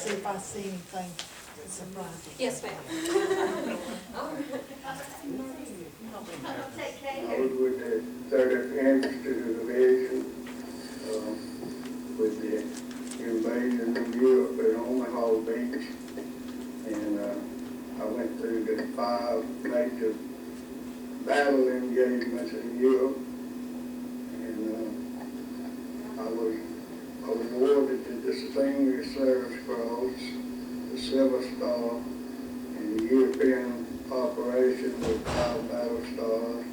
see if I see anything that surprises you. Yes, ma'am. I was with the 30th Infantry Division with the invasion of Europe at Omaha Beach, and I went through the 5 major battle engagements in Europe, and I was awarded the Distinguished Service Cross, the Silver Star, and the European operation with 5 battle stars,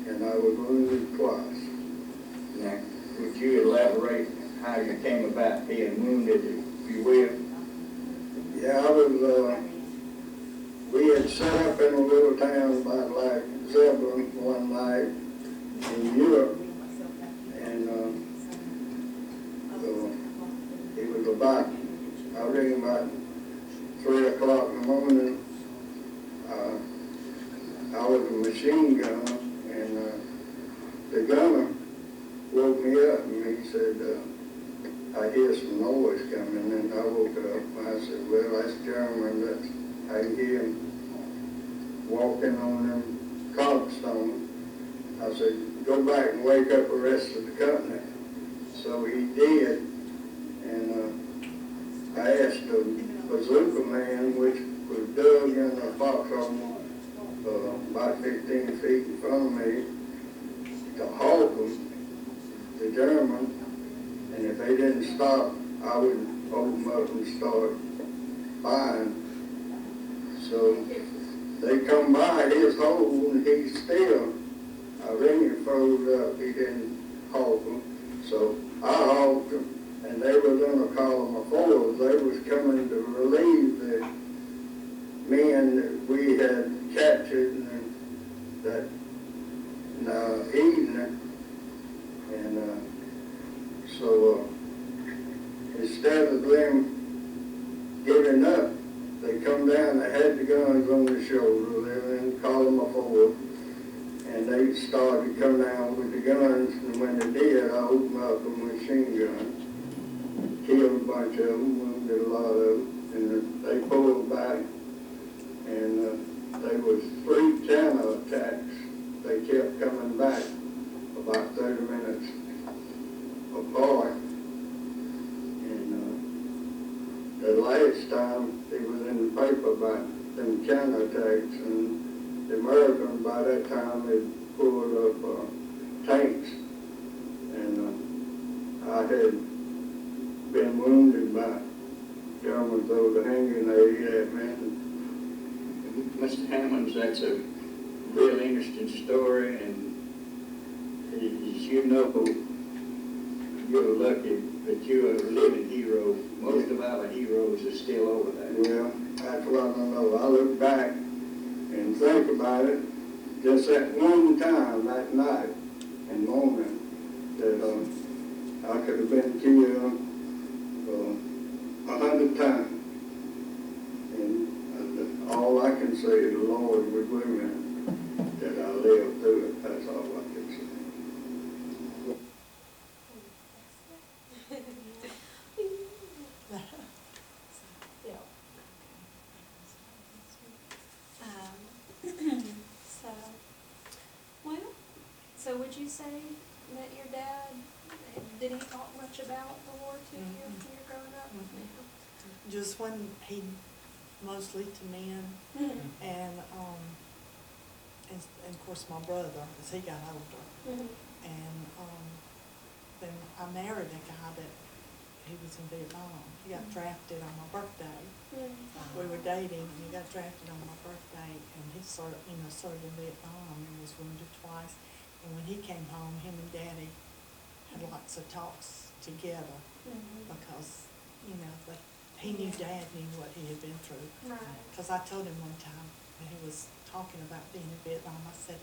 and I was wounded twice. Now, would you elaborate how you came about being wounded, if you will? Yeah, I was, we had set up in a little town about like Zebulon one night in Europe, and it was about, I reckon about 3 o'clock in the morning. I was a machine gunner, and the gunner woke me up, and he said, I hear some noise coming, and I woke up, and I said, well, that's German. I hear him walking on them cobbstones. I said, go back and wake up the rest of the company. So he did, and I asked the bazooka man, which was dug in a foxhole about 15 feet in front of me, to halt them, the German, and if they didn't stop, I would open them up and start firing. So they come by his hole, and he still, I ring it froze up, he didn't halt them. So I halted them, and they was in a column of 4s. They was coming to relieve the men that we had captured that evening. And so instead of them giving up, they come down, they had the guns on their shoulder, they were in column of 4, and they started to come down with the guns, and when they did, I opened up a machine gun, killed a bunch of them, wounded a lot of them, and they pulled back, and there was 3 channel attacks. They kept coming back about 30 minutes apart, and the last time it was in the paper about them channel attacks, and the Americans by that time had pulled up tanks, and I had been wounded by Germans over the hand grenade at me. Mr. Hammonds, that's a real interesting story, and as you know, you're lucky that you're a living hero. Most of our heroes are still over there. Well, that's what I don't know. I look back and think about it, just that one time that night and moment that I could have been killed 100 times. And all I can say is the Lord was with me, that I lived through it. That's all I can say. So would you say that your dad, did he talk much about the war to you when you were growing up? Just when he, mostly to men, and of course my brother, as he got older, and then I married a guy that he was in Vietnam. He got drafted on my birthday. We were dating, and he got drafted on my birthday, and he served in Vietnam and was wounded twice. And when he came home, him and Daddy had lots of talks together because, he knew Dad knew what he had been through. Because I told him one time when he was talking about being in Vietnam, I said,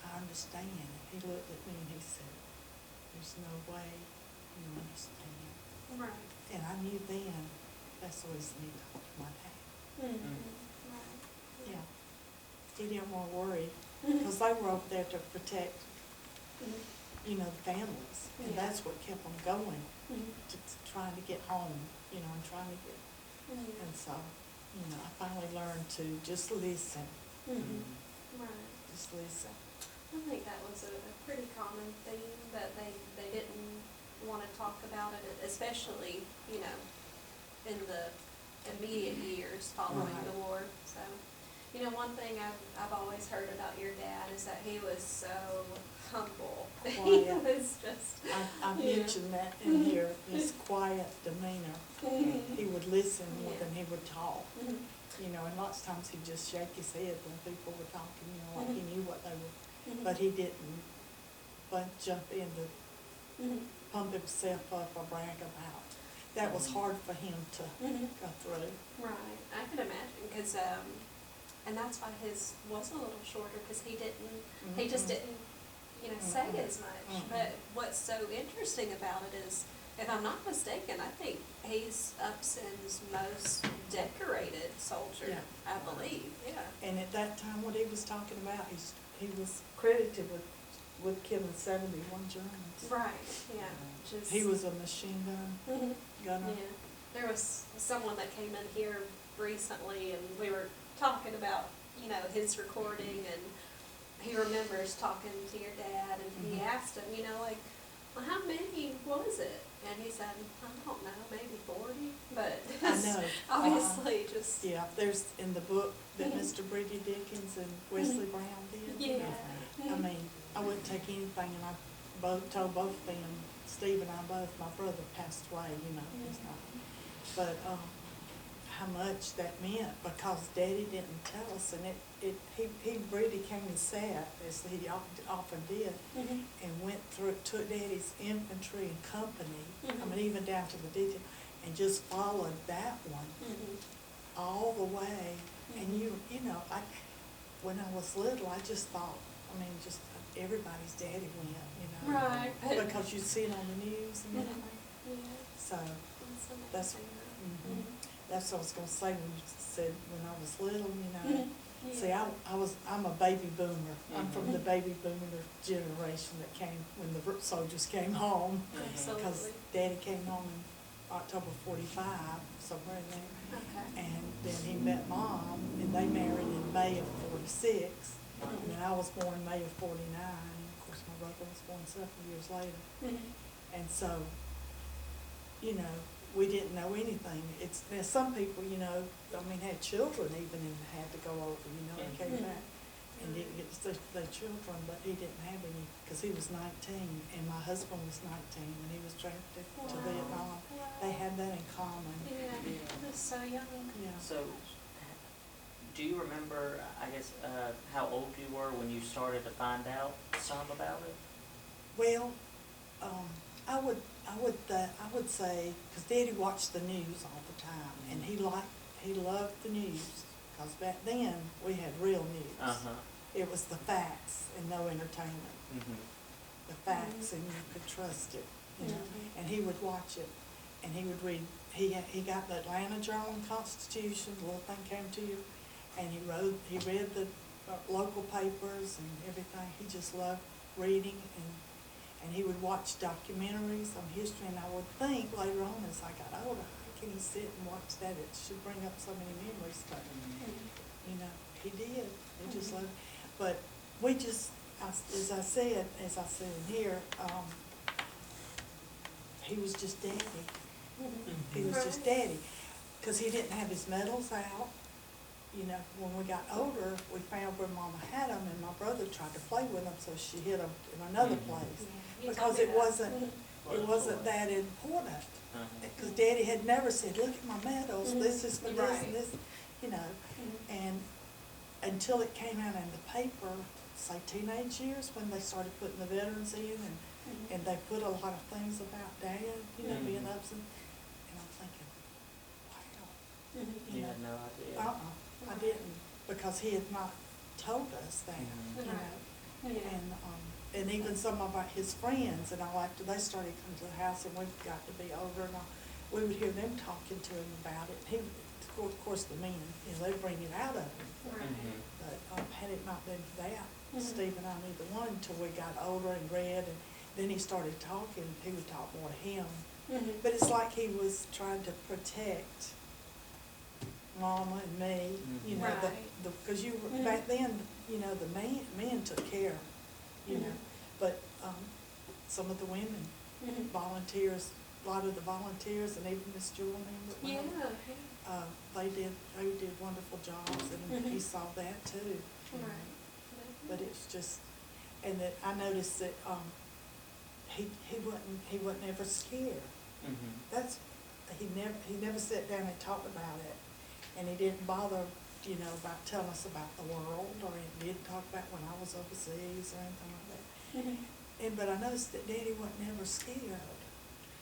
I understand. And he looked at me and he said, there's no way you understand. Right. And I knew then that's the reason he talked to my dad. Yeah. He didn't want to worry because they were over there to protect the families, and that's what kept them going, to trying to get home, and trying to get And so, you know, I finally learned to just listen, Right. just listen. I think that was a pretty common theme, that they didn't want to talk about it, especially, you know, in the immediate years following Right. the war. So, you know, one thing I've always heard about your dad is that he was so humble. He Quiet. was just, I Yeah. mentioned that in here, his quiet demeanor. He would listen more Yeah. than he would talk. Mhm. You know, and lots of times he'd just shake his head when people were talking, you know, like he knew what they were, Mhm. but he didn't jump in to Mhm. pump himself up or brag about. That was hard for him to Mhm. go through. Right, I can imagine, because, and that's why his was a little shorter, because he just Mhm. didn't, you know, say Mhm. as much. Mhm. But what's so interesting about it is, if I'm not mistaken, I think he's Upson's most decorated soldier, Yeah. I believe, yeah. And at that time, what he was talking about, he was credited with killing 71 Germans. Right, yeah, just. He was a machine Mhm. gunner. Yeah, there was someone that came in here recently, and we were talking about, you know, his recording, and he remembers talking to your dad, and he Mhm. asked him, you know, like, well, how many was it? And he said, I don't know, maybe 40, but I know. obviously just. Yeah, there's in the book that Mhm. Mr. Brady Dickens and Wesley Brown did. you know. Yeah. I mean, I wouldn't take anything, and I told both of them, Steve and I both, my brother passed away, you know, he's not. But, how much that meant, because Daddy didn't tell us, and he really came and sat, as he often did, Mhm. and went through, took Daddy's infantry and company, I Mhm. mean, even down to the detail, and just followed that one Mhm. all the way. And Mhm. you know, when I was little, I just thought, I mean, just everybody's daddy went, you know. Right. Because you'd see it on the news and Mhm. everything. Yeah, So, that's that's, amazing. that's what I was gonna say when you said when I was little, you know. Mhm. See, Yeah. I'm a baby boomer. I'm from the Mhm. baby boomer generation that came when the soldiers came home. Because Absolutely. Daddy came home in October 45, somewhere in there. Okay. And then he met Mom, and they married in May of 46. And then I was born May of 49. Of course, my brother was born several years later. Mhm. And so, you know, we didn't know anything. Now some people, you know, I mean, had children even and had to go over, you know, and came Mhm. back and didn't get to see their children, but he didn't have any, because he was 19, and my husband was 19 when he was drafted to Wow. Vietnam. Wow. They had that in common. Yeah, he was so young. Yeah. So, do you remember, I guess, how old you were when you started to find out some about it? Well, I would say, because Daddy watched the news all the time, and he loved the news, because back then, we had real news. Uh-huh. It was the facts and no entertainment. Mm-hmm. The facts, and you could trust it, you know. Mhm. And he would watch it, and he would read, he got the Atlanta Journal-Constitution, the little thing came to you, and he read the local papers and everything. He just loved reading, and he would watch documentaries on history, and I would think later on as I got older, how can he sit and watch that? It should bring up so many memories to him. You know, he did. He just loved it. But we just, as I said in here, he was just Daddy. He was just Daddy. Because he didn't have his medals out. You know, when we got older, we found where Mama had them, and my brother tried to play with them, so she hid them in another Mhm. place. You told Because me it that. wasn't, it wasn't that important. Uh-huh. Because Daddy had never said, look at my medals, Mhm. this is for this Right. and this, you know. Mhm. And until it came out in the paper, say teenage years, when they started putting the veterans in, Mhm. and they put a lot of things about Dad, you know, Mhm. being absent. And I'm thinking, wow. Mhm. You had no idea? I didn't, because he had not told us that, Mhm. you know. Yeah. And even some of his friends and all, after they started coming to the house and we got to be older and all, we would hear them talking to him about it. He, of course, the men, you know, they bring it out of him. Right. Mhm. But had it not been for that, Mhm. Steve and I neither one until we got older and read, and then he started talking. He would talk more to him. Mhm. But it's like he was trying to protect Mama and me, you know, Right. because you, back then, you know, the men took care, you know, but, some of the women, volunteers, a lot of the volunteers, and even Miss Julie, that went Yeah. over, they did wonderful jobs, and he saw that too. you know. Right. But it's just, and that I noticed that, he wasn't ever scared. That's, he never sat down and talked about it, and he didn't bother, you know, about telling us about the world, or he didn't talk about when I was overseas or anything like that. But I noticed that Daddy wasn't ever scared.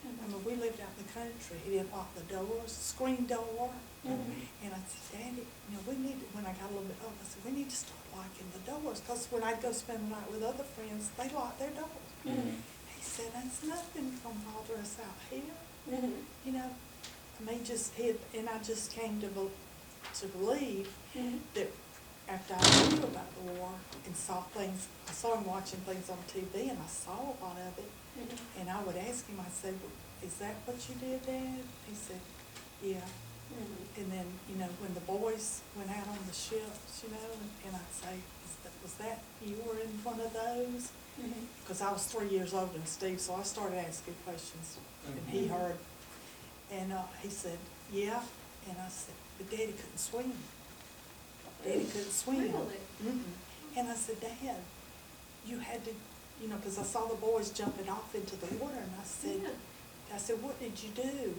I mean, we lived out in the country. He didn't lock the doors, screen door. And I said, Daddy, you know, we need to, when I got a little bit older, I said, we need to start locking the doors, because when I'd go spend the night with other friends, they locked their doors. He said, there's nothing gonna bother us out here. You know, I mean, and I just came to believe that after I knew about the war and saw things, I saw him watching things on TV, and I saw a lot of it. And I would ask him, I said, well, is that what you did, Dad? He said, yeah. And then, you know, when the boys went out on the ships, you know, and I'd say, was that, you were in one of those? Because I was 3 years older than Steve, so I started asking questions, and he heard. And he said, yeah. And I said, but Daddy couldn't swim. Daddy couldn't swim. Really? And I said, Dad, you had to, you know, because I saw the boys jumping off into the water, and I said, what did you do?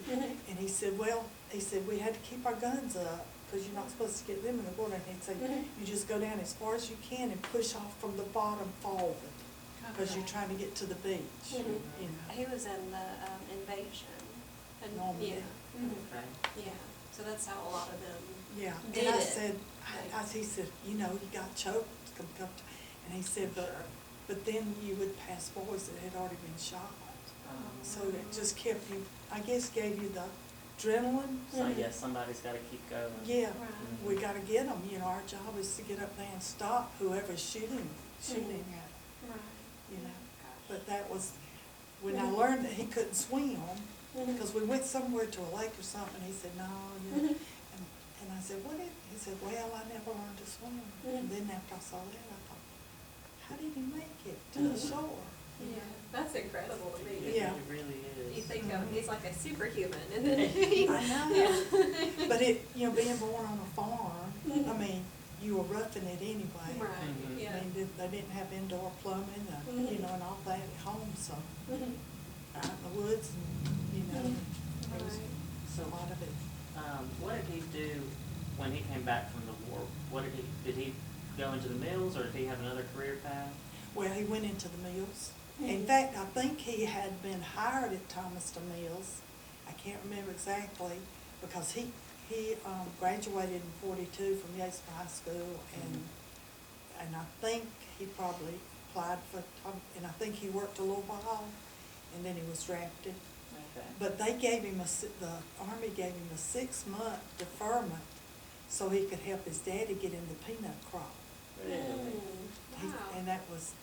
And he said, we had to keep our guns up, because you're not supposed to get them in the water. And he'd say, you just go down as far as you can and push off from the bottom forward, because you're trying to get to the beach. You know. He was in the invasion. And, Normandy. yeah. Yeah. So that's how a lot of them Yeah, did and I it. said, he said, you know, he got choked, and he said, but then you would pass boys that had already been shot. So it just kept you, I guess, gave you the adrenaline. So yes, somebody's gotta keep going. Yeah, Right. we gotta get them, you know, our job is to get up there and stop whoever's shooting at, Right. you know. But that was, when I learned that he couldn't swim, because we went somewhere to a lake or something, he said, no, you know. And I said, he said, well, I never learned to swim. And then after I saw that, I thought, how did he make it to the shore? Yeah, that's incredible to me. Yeah. It really is. You think of, he's like a superhuman, and then I know. But you know, being born on a farm, I mean, you were roughing it anyway. Right, yeah. I mean, they didn't have indoor plumbing, you know, and all that at home, so out in the woods, and, you know, there was So a lot of it. what did he do when he came back from the war? Did he go into the mills, or did he have another career path? Well, he went into the mills. In fact, I think he had been hired at Thomaston Mills. I can't remember exactly, because he graduated in '42 from Yates High School, and I think he probably applied for, and I think he worked a little while, and then he was drafted. Okay. But they gave him the Army gave him a 6-month deferment so he could help his daddy get in the peanut crop. Really? Wow. And that was,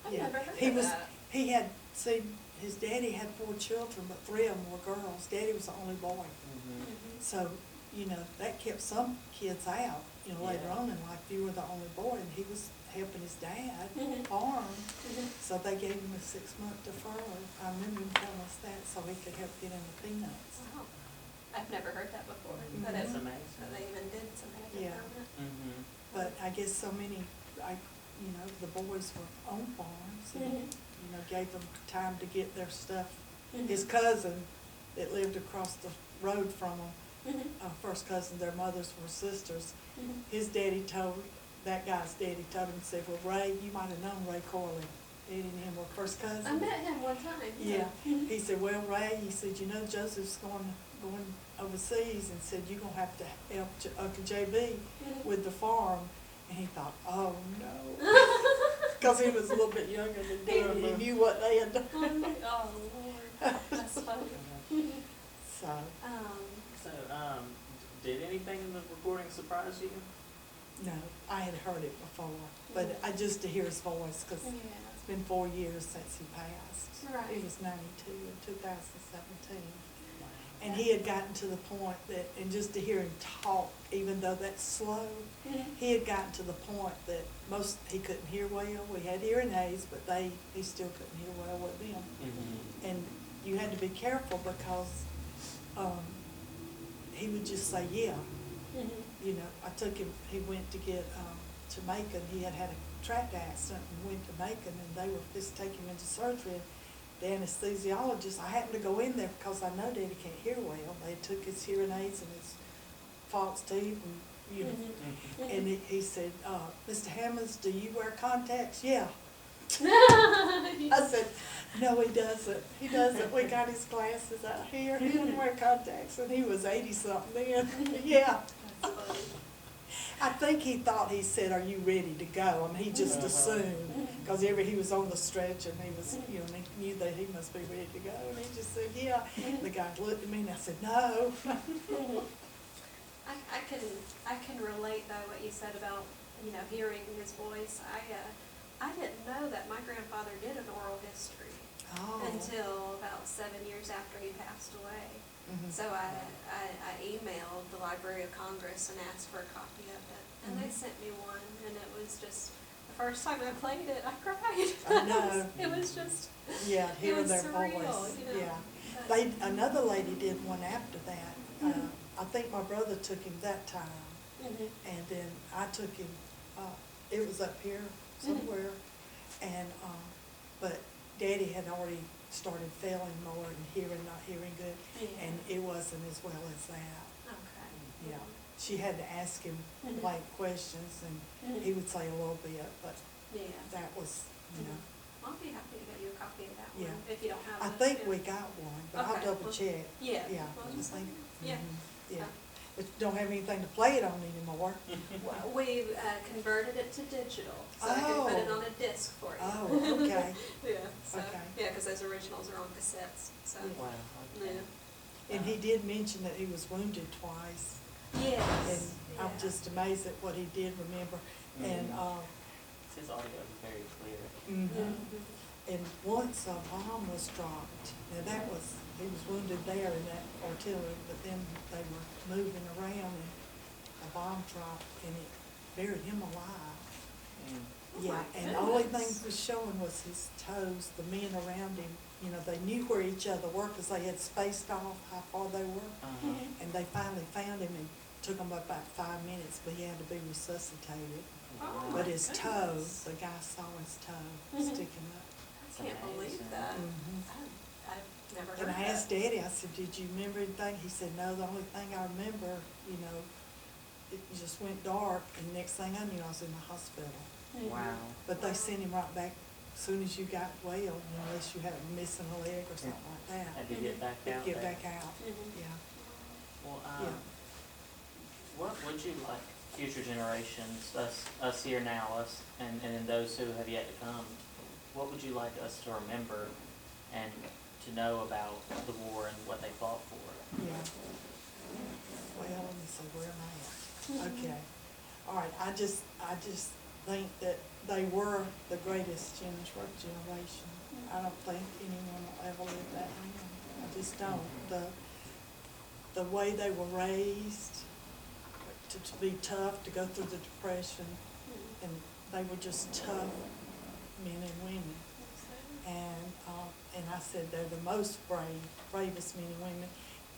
I've yeah. never heard of that. He had, see, his daddy had 4 children, but 3 of them were girls. Daddy was the only boy. So, you know, that kept some kids out, you know, later Yeah. on in life. You were the only boy, and he was helping his dad farm. So they gave him a 6-month deferral. I remember him telling us that, so he could help get in the peanuts. Wow. I've never heard that before. Mhm. That That's is, amazing. that they even did something like Yeah. that. But I guess so many, you know, the boys were on farms and, you know, gave them time to get their stuff. His cousin that lived across the road from him, first cousin, their mothers were sisters. His daddy that guy's daddy told him, said, well, Ray, you might have known Ray Corley. Daddy and him were first cousins. I met him one time. Yeah, he said, well, Ray, he said, you know, Joseph's going overseas, and said, you're gonna have to help Uncle JB with the farm. And he thought, oh, no. Because he was a little bit younger than Daddy, he knew what they had done. Oh, Lord, that's funny. So, So, did anything in the recording surprise you? no, I had heard it before, but just to hear his voice, because it's been 4 years since he passed. Right. He was 92 in 2017. And he had gotten to the point that, and just to hear him talk, even though that's slow, he had gotten to the point that he couldn't hear well. We had hearing aids, but he still couldn't hear well with them. Mm-hmm. And you had to be careful because he would just say, yeah. You know, I took him, he went to get to Macon. He had a tractor accident and went to Macon, and they were just taking him into surgery. The anesthesiologist, I happened to go in there because I know Daddy can't hear well. They took his hearing aids and his false teeth, and you know, and he said, Mr. Hammonds, do you wear contacts? Yeah. I said, no, he doesn't. He doesn't. We got his glasses out here. He doesn't wear contacts, and he was 80-something then. Yeah. That's funny. I think he thought he said, are you ready to go? I mean, he just assumed, because he was on the stretch, and he was, you know, he knew that he must be ready to go, and he just said, yeah. The guy looked at me, and I said, no. I can relate though what you said about, you know, hearing his voice. I didn't know that my grandfather did an oral history until about 7 years after he passed away. So I emailed the Library of Congress and asked for a copy of it, and they sent me one, and it was just, the first time I played it, I cried. I know. It was just, Yeah, it hearing was their surreal, voice. you know. Yeah. But- Another lady did one after that. I think my brother took him that time, and then I took him, it was up here somewhere, and, but Daddy had already started failing more and not hearing good, and it wasn't as well as that. Okay. Yeah, she had to ask him like questions, and he would say a little bit, but Yeah. that was, you know. I'll be happy to get you a copy of that Yeah. one, if you don't have it. I think yeah. we got one, but I'll Okay, double well, check. Yeah. Yeah, Well, I just think, yeah. yeah. So- But you don't have anything to play it on anymore. Well, we converted it to digital, so I can put it Oh. on a disc for you. Oh, okay. Yeah, so, Okay. yeah, because those originals are on cassettes, so, Wow. yeah. Okay. And he did mention that he was wounded twice, Yes. and I'm yeah. just amazed at what he did remember. And, His audio is very clear. mhm. Mhm. And once a bomb was dropped, now that was, he was wounded there in that artillery, but then they were moving around and a bomb dropped and it buried him alive. Oh Yeah, my and the only thing goodness. that was showing was his toes. The men around him, you know, they knew where each other were because they had spaced off how far they were. And they finally found him and took him about 5 minutes, but he had to be resuscitated. Oh, But my his toe, goodness. the guy saw his toe sticking up. I can't believe amazing. that. Mhm. I've never heard And that. I asked Daddy, I said, did you remember anything? He said, no, the only thing I remember, you know, it just went dark, and next thing I knew, I was in the hospital. Mhm. Wow. But they sent him right back as soon as you got well, you know, unless you had a missing a leg or something like that. Had to get back He'd out get there. back out, Mhm. yeah. Well, Yeah. what would you like future generations, us here now, us, and then those who have yet to come, what would you like us to remember and to know about the war and what they fought for? Yeah. Well, let me see, where am I at? Okay. All right, I just think that they were the greatest generation. I don't think anyone will ever live that long. I just don't. The way they were raised, to be tough, to go through the Depression, and they were just tough men and women. And I said they're the most bravest men and women.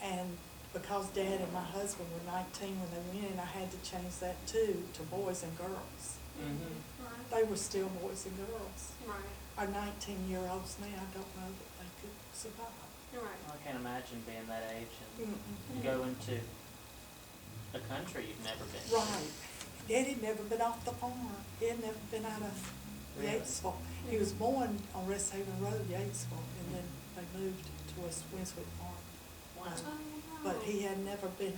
And because Dad and my husband were 19 when they went in, I had to change that too, to boys and girls. Right. They were still boys and girls. Right. Our 19-year-olds now, I don't know that they could survive. Right. I can't imagine being that age and Mm-mm. go into a country you've never been to. Right. Daddy had never been off the farm. He had never been out of Really? Yatesville. He was born on Rest Haven Road, Yatesville, and then they moved to West Winswick Farm. Wow. But he had never been,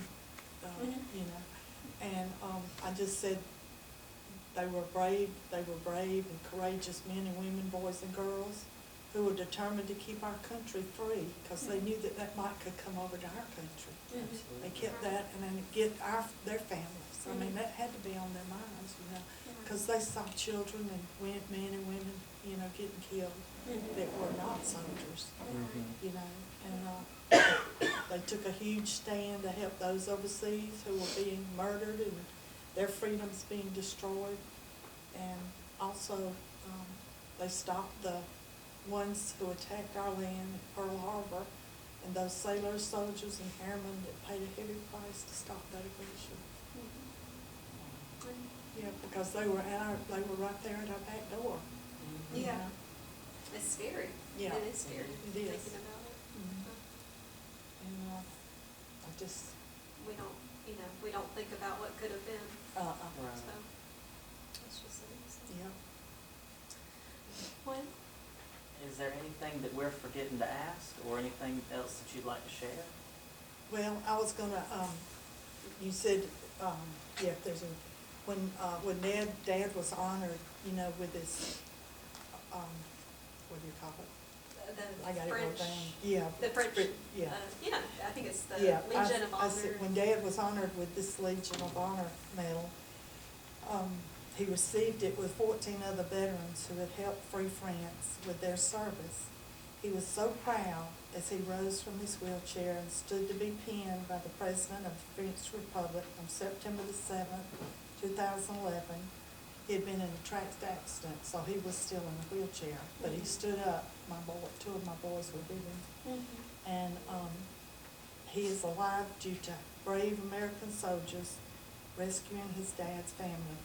you know, and I just said they were brave and courageous men and women, boys and girls, who were determined to keep our country free, because they knew that might could come over to our country. They kept that and then get their families. I mean, that had to be on their minds, you know, because they saw children and men and women you know, getting killed that were not soldiers, Mhm. you know, and, they took a huge stand to help those overseas who were being murdered and their freedoms being destroyed. And also, they stopped the ones who attacked our land at Pearl Harbor, and those sailors, soldiers, and airmen that paid a heavy price to stop that aggression. Yeah, because they were right there at our back door. you Yeah. know. It's scary. Yeah. It is scary It is. thinking about it. And, I just, We don't, we don't think about what could have been, Right. so it's just amazing. yeah. Well, Is there anything that we're forgetting to ask, or anything else that you'd like to share? Well, I was gonna, you said, yeah, if there's a, when Dad was honored, you know, with his, what do you call it? I got it wrote French, down. Yeah. the French, Yeah. I think it's the Yeah, Legion of I Honor. said, when Dad was honored with this Legion of Honor medal, he received it with 14 other veterans who had helped free France with their service. He was so proud as he rose from his wheelchair and stood to be pinned by the President of the French Republic on September the 7th, 2011. He had been in a traffic accident, so he was still in a wheelchair, but he stood up. Two of my boys were with him. And he is alive due to brave American soldiers rescuing his dad's family.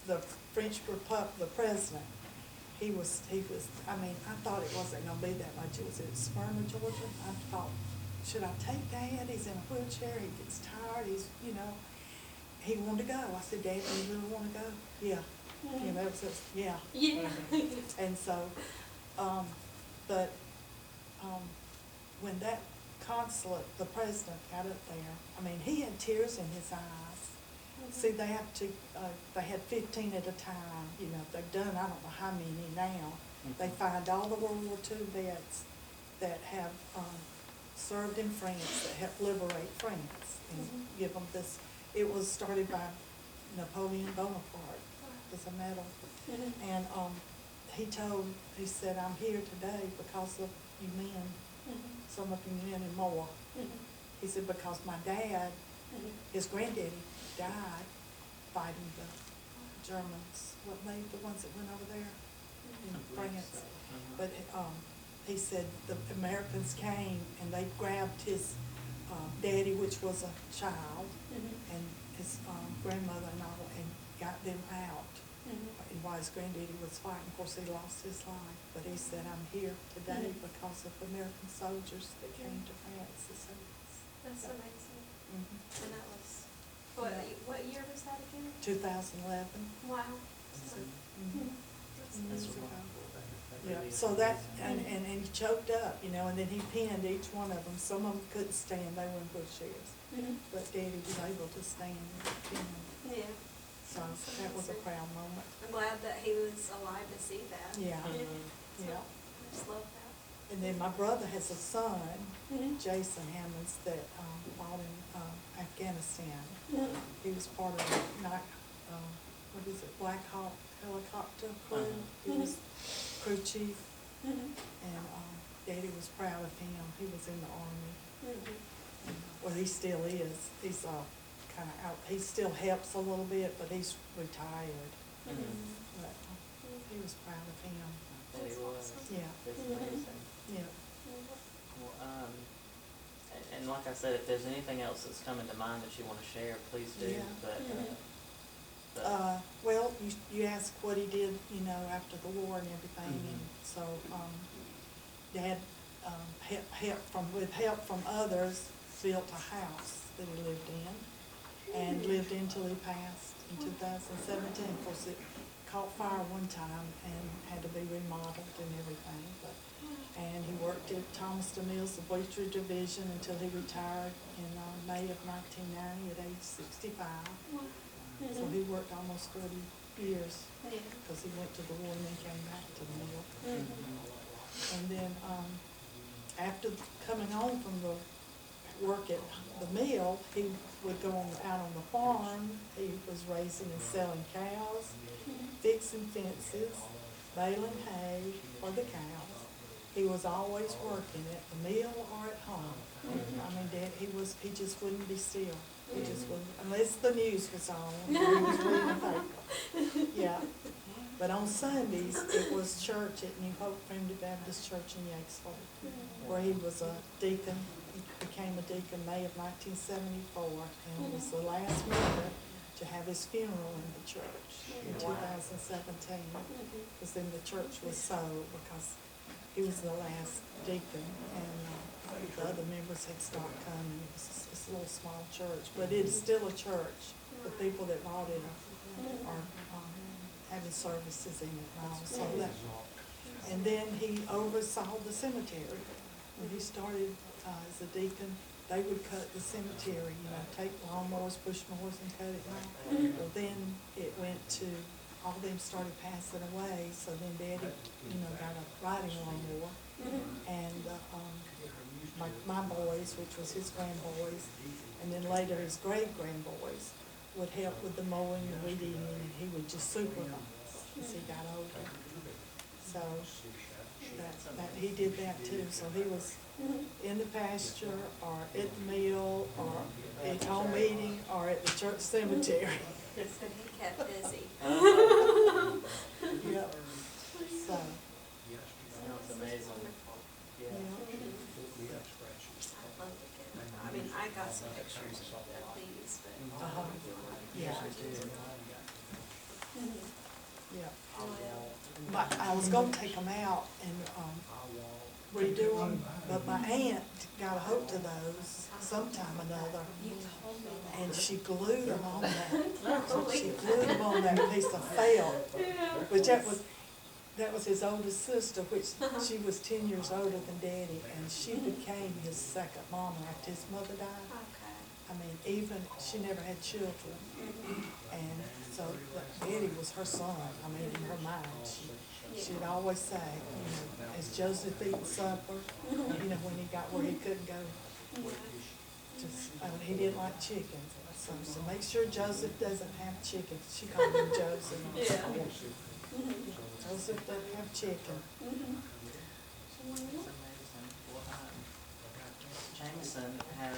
The French Republic, the president, he was, I mean, I thought it wasn't gonna be that much. It was in Smyrna, Georgia. I thought, should I take Dad? He's in a wheelchair, he gets tired, you know. He wanted to go. I said, Dad, do you really wanna go? Yeah. You know, it says, yeah. Yeah. And so, when that consulate, the president got up there, I mean, he had tears in his eyes. See, they had 15 at a time, you know, they've done, I don't know how many now. They find all the World War II vets that have, served in France, that helped liberate France and give them this. It was started by Napoleon Bonaparte, as a medal. And, he said, I'm here today because of you men, some of you men and more. He said, because my dad, his granddaddy died fighting the Germans, the ones that went over there in France. But, he said the Americans came and they grabbed his, daddy, which was a child, and his, grandmother and all, and got them out. And while his granddaddy was fighting, of course, he lost his life, but he said, I'm here today because of American soldiers that came to France. That's amazing. Mm-hmm. And that was, what year was that again? 2011. Wow. Mm-hmm. That's Years ago. That Yeah, really so is that, amazing. and he choked up, you know, and then he pinned each one of them. Some of them couldn't stand, they were in wheelchairs. But Daddy was able to stand and pin them. Yeah. So that was a proud moment. I'm glad that he was alive to see that. Yeah, So, yeah. I just love that. And then my brother has a son, Jason Hammonds, that fought in Afghanistan. He was part of the Black Hawk helicopter crew. He was crew chief, and Daddy was proud of him. He was in the Army. Well, he still is. He's kind of out. He still helps a little bit, but he's retired. But he was proud of him. That he was. Yeah. That's amazing. Yeah. Well, and like I said, if there's anything else that's coming to mind that you want to share, please do. Yeah. But Well, you asked what he did, you know, after the war and everything, and so Dad with help from others, built a house that he lived in, and lived in till he passed in 2017. Of course, it caught fire one time and had to be remodeled and everything. And he worked at Thomas DeMille's, the Bleacher Division, until he retired in May of 1990 at age 65. So he worked almost 30 years, because he went to the war and then came back to the mill. And then after coming home from the work at the mill, he would go out on the farm. He was raising and selling cows, fixing fences, baling hay for the cows. He was always working at the mill or at home. I mean, Dad, he just wouldn't be still. He just wouldn't, unless the news was on, he was reading the paper. Yeah. But on Sundays, it was church at New Hope Primitive Baptist Church in Yakesville, where he was a deacon. He became a deacon May of 1974, and it was the last member to have his funeral in the church in 2017, because then the church was sold because he was the last deacon, and the other members had stopped coming. It's a little small church, but it is still a church. The people that bought it are having services in it now. So that, and then he oversaw the cemetery. When he started as a deacon, they would cut the cemetery, take lawnmowers, push mowers and cut it down. Well, then it went to, all of them started passing away, so then Daddy, got a riding lawnmower. And my boys, which was his grandboys, and then later his great-grandboys, would help with the mowing and weeding, and he would just supervise as he got older. So he did that too. So he was in the pasture, or at the mill, or at home meeting, or at the church cemetery. So he kept busy. Yep. So. Sounds amazing. Yeah. I mean, I got some pictures of these, but. Yeah. Yeah. But I was gonna take them out and redo them, but my aunt got a hold of those sometime or another, and she glued them on that. She glued them on that piece of felt, which that was his oldest sister, which she was 10 years older than Daddy, and she became his second mama after his mother died. I mean, she never had children, and so Daddy was her son. I mean, in her mind, she'd always say, as Joseph eating supper, when he got where he couldn't go, he didn't like chicken. So make sure Joseph doesn't have chicken. She called him Joseph. Joseph doesn't have chicken. Jameson has